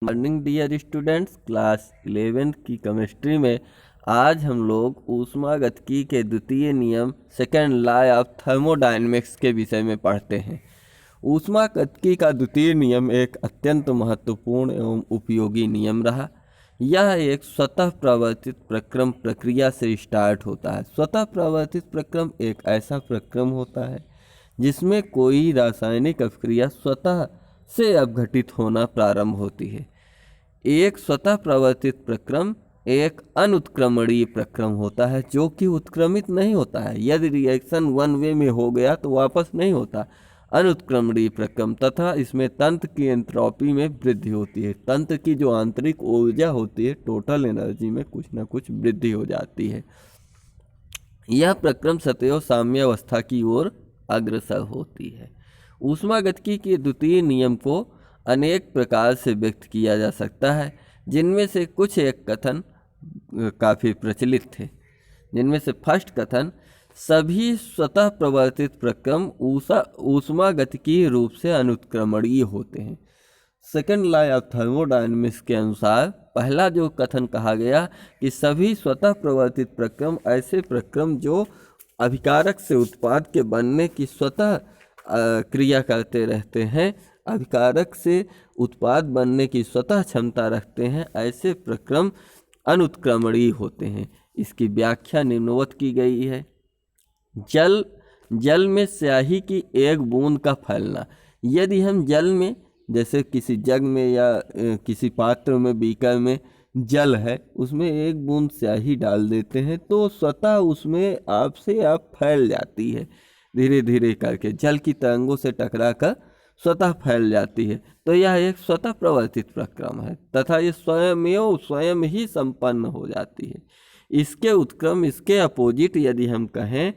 Morning dear students, class 11 की chemistry में आज हम लोग ऊष्मागतिकी के द्वितीय नियम सेकेंड लॉ ऑफ थर्मोडायनेमिक्स के विषय में पढ़ते हैं। ऊष्मागतिकी का द्वितीय नियम एक अत्यंत महत्वपूर्ण एवं उपयोगी नियम रहा। यह एक स्वतः प्रवर्तित प्रक्रम प्रक्रिया से स्टार्ट होता है। स्वतः प्रवर्तित प्रक्रम एक ऐसा प्रक्रम होता है जिसमें कोई रासायनिक अभिक्रिया स्वतः से अपघटित होना प्रारंभ होती है। एक स्वतः प्रवर्तित प्रक्रम एक अनुत्क्रमणीय प्रक्रम होता है जो कि उत्क्रमित नहीं होता है। यदि रिएक्शन वन वे में हो गया तो वापस नहीं होता। अनुत्क्रमणीय प्रक्रम तथा इसमें तंत्र की एंट्रोपी में वृद्धि होती है। तंत्र की जो आंतरिक ऊर्जा होती है, टोटल एनर्जी में कुछ न कुछ वृद्धि हो जाती है। यह प्रक्रम सतैव साम्यावस्था की ओर अग्रसर होती है। ऊष्मागतिकी के द्वितीय नियम को अनेक प्रकार से व्यक्त किया जा सकता है, जिनमें से कुछ एक कथन काफ़ी प्रचलित थे। जिनमें से फर्स्ट कथन, सभी स्वतः प्रवर्तित प्रक्रम ऊष्मागतिकीय रूप से अनुत्क्रमणीय होते हैं। सेकेंड लॉ ऑफ थर्मोडायनेमिक्स के अनुसार पहला जो कथन कहा गया कि सभी स्वतः प्रवर्तित प्रक्रम ऐसे प्रक्रम जो अभिकारक से उत्पाद के बनने की स्वतः क्रिया करते रहते हैं, अभिकारक से उत्पाद बनने की स्वतः क्षमता रखते हैं, ऐसे प्रक्रम अनुत्क्रमणीय होते हैं। इसकी व्याख्या निम्नवत की गई है। जल में स्याही की एक बूंद का फैलना। यदि हम जल में, जैसे किसी जग में या किसी पात्र में, बीकर में जल है, उसमें एक बूंद स्याही डाल देते हैं तो स्वतः उसमें आप से आप फैल जाती है। धीरे धीरे करके जल की तरंगों से टकराकर स्वतः फैल जाती है। तो यह एक स्वतः प्रवर्तित प्रक्रम है तथा ये स्वयं ही संपन्न हो जाती है। इसके उत्क्रम, इसके अपोजिट यदि हम कहें,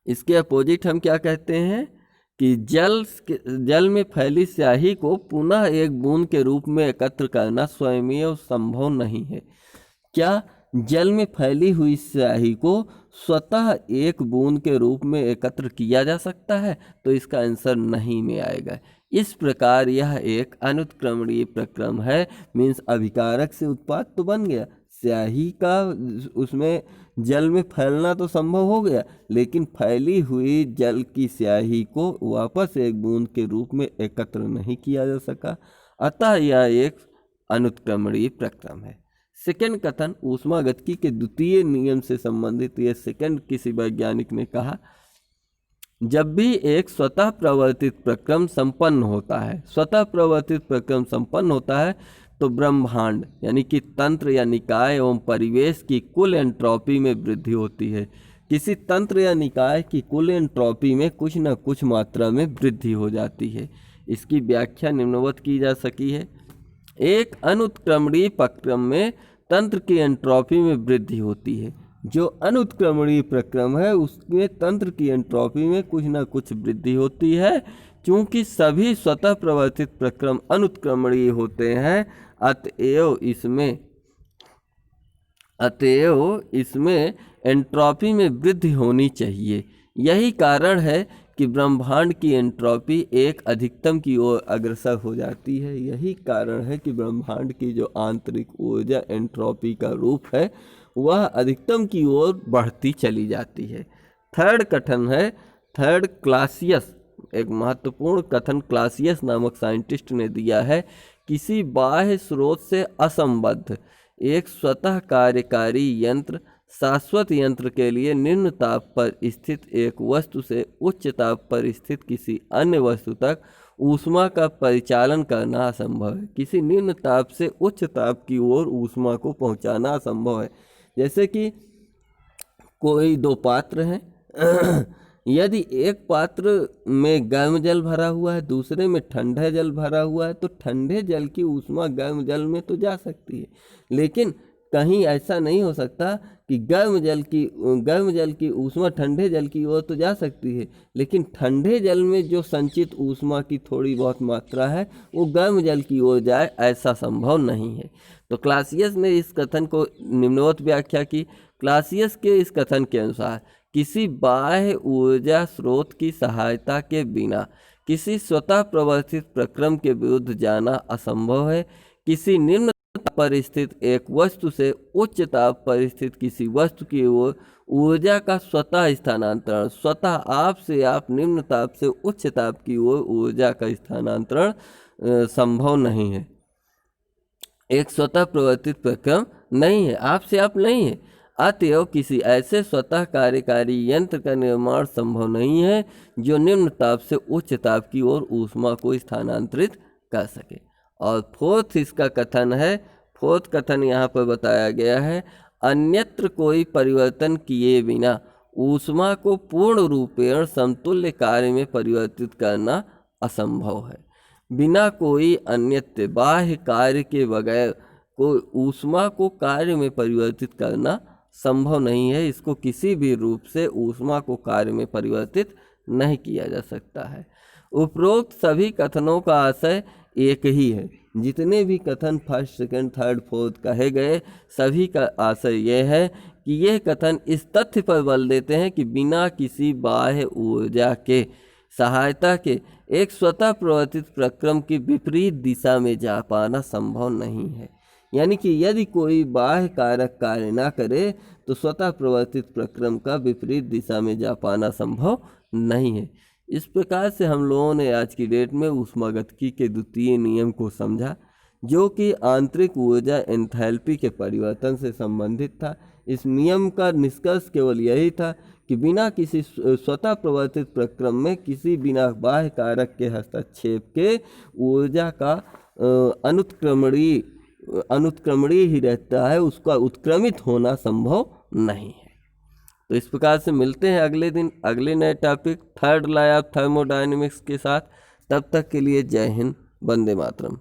इसके अपोजिट हम क्या कहते हैं कि जल में फैली स्याही को पुनः एक बूंद के रूप में एकत्र करना स्वयं संभव नहीं है। क्या जल में फैली हुई स्याही को स्वतः एक बूंद के रूप में एकत्र किया जा सकता है? तो इसका आंसर नहीं में आएगा। इस प्रकार यह एक अनुत्क्रमणीय प्रक्रम है। मीन्स अभिकारक से उत्पाद तो बन गया, स्याही का उसमें जल में फैलना तो संभव हो गया, लेकिन फैली हुई जल की स्याही को वापस एक बूंद के रूप में एकत्र नहीं किया जा सका। अतः यह एक अनुत्क्रमणीय प्रक्रम है। सेकेंड कथन, ऊष्मागतिकी के द्वितीय नियम से संबंधित यह सेकेंड किसी वैज्ञानिक ने कहा, जब भी एक स्वतः प्रवर्तित प्रक्रम संपन्न होता है, स्वतः प्रवर्तित प्रक्रम संपन्न होता है तो ब्रह्मांड यानी कि तंत्र या निकाय एवं परिवेश की कुल एंट्रोपी में वृद्धि होती है। किसी तंत्र या निकाय की कुल एंट्रोपी में कुछ न कुछ मात्रा में वृद्धि हो जाती है। इसकी व्याख्या निम्नवत की जा सकी है। एक अनुत्क्रमणीय प्रक्रम में तंत्र की एंट्रोपी में वृद्धि होती है। जो अनुत्क्रमणीय प्रक्रम है उसमें तंत्र की एंट्रोपी में कुछ न कुछ वृद्धि होती है। चूँकि सभी स्वतः प्रवर्तित प्रक्रम अनुत्क्रमणीय होते हैं, अतएव इसमें एंट्रोपी में वृद्धि होनी चाहिए। यही कारण है कि ब्रह्मांड की एंट्रोपी एक अधिकतम की ओर अग्रसर हो जाती है। यही कारण है कि ब्रह्मांड की जो आंतरिक ऊर्जा एंट्रोपी का रूप है वह अधिकतम की ओर बढ़ती चली जाती है। थर्ड कथन है, थर्ड क्लासियस, एक महत्वपूर्ण कथन क्लासियस नामक साइंटिस्ट ने दिया है। किसी बाह्य स्रोत से असंबद्ध एक स्वतः कार्यकारी यंत्र शाश्वत यंत्र के लिए निम्न ताप पर स्थित एक वस्तु से उच्च ताप पर स्थित किसी अन्य वस्तु तक ऊष्मा का परिचालन करना असंभव है। किसी निम्न ताप से उच्च ताप की ओर ऊष्मा को पहुंचाना असंभव है। जैसे कि कोई दो पात्र हैं यदि एक पात्र में गर्म जल भरा हुआ है, दूसरे में ठंडा जल भरा हुआ है, तो ठंडे जल की ऊष्मा गर्म जल में तो जा सकती है, लेकिन कहीं ऐसा नहीं हो सकता कि गर्म जल की ऊष्मा ठंडे जल की ओर तो जा सकती है, लेकिन ठंडे जल में जो संचित ऊष्मा की थोड़ी बहुत मात्रा है वो गर्म जल की ओर जाए, ऐसा संभव नहीं है। तो क्लासियस ने इस कथन को निम्नवत व्याख्या की। क्लासियस के इस कथन के अनुसार किसी बाह्य ऊर्जा स्रोत की सहायता के बिना किसी स्वतः प्रवर्तित प्रक्रम के विरुद्ध जाना असंभव है। किसी निम्न ताप पर स्थित एक वस्तु से उच्च ताप पर स्थित किसी वस्तु की ओर ऊर्जा का स्वतः स्थानांतरण, स्वतः आप से आप निम्न ताप से उच्च ताप की ओर ऊर्जा का स्थानांतरण संभव नहीं है। एक स्वतः प्रवर्तित प्रक्रम नहीं है, आप से आप नहीं है। अतएव किसी ऐसे स्वतः कार्यकारी यंत्र का निर्माण संभव नहीं है जो निम्न ताप से उच्च ताप की ओर ऊष्मा को स्थानांतरित कर सके। और फोर्थ इसका कथन है, फोर्थ कथन यहाँ पर बताया गया है, अन्यत्र कोई परिवर्तन किए बिना ऊष्मा को पूर्ण रूपेण समतुल्य कार्य में परिवर्तित करना असंभव है। बिना कोई अन्यत्र बाह्य कार्य के बगैर कोई ऊष्मा को कार्य में परिवर्तित करना संभव नहीं है। इसको किसी भी रूप से ऊष्मा को कार्य में परिवर्तित नहीं किया जा सकता है। उपरोक्त सभी कथनों का आशय एक ही है। जितने भी कथन फर्स्ट, सेकंड, थर्ड, फोर्थ कहे गए, सभी का आशय यह है कि यह कथन इस तथ्य पर बल देते हैं कि बिना किसी बाह्य ऊर्जा के सहायता के एक स्वतः प्रवर्तित प्रक्रम की विपरीत दिशा में जा पाना संभव नहीं है। यानी कि यदि कोई बाह्य कारक कार्य ना करे तो स्वतः प्रवर्तित प्रक्रम का विपरीत दिशा में जा पाना संभव नहीं है। इस प्रकार से हम लोगों ने आज की डेट में ऊष्मागतिकी के द्वितीय नियम को समझा, जो कि आंतरिक ऊर्जा एंथैल्पी के परिवर्तन से संबंधित था। इस नियम का निष्कर्ष केवल यही था कि बिना किसी स्वतः प्रवर्तित प्रक्रम में किसी बिना बाह्य कारक के हस्तक्षेप के ऊर्जा का अनुत्क्रमणीय ही रहता है, उसका उत्क्रमित होना संभव नहीं है। तो इस प्रकार से मिलते हैं अगले दिन अगले नए topic third law of thermodynamics के साथ। तब तक के लिए जय हिंद, वंदे मातरम।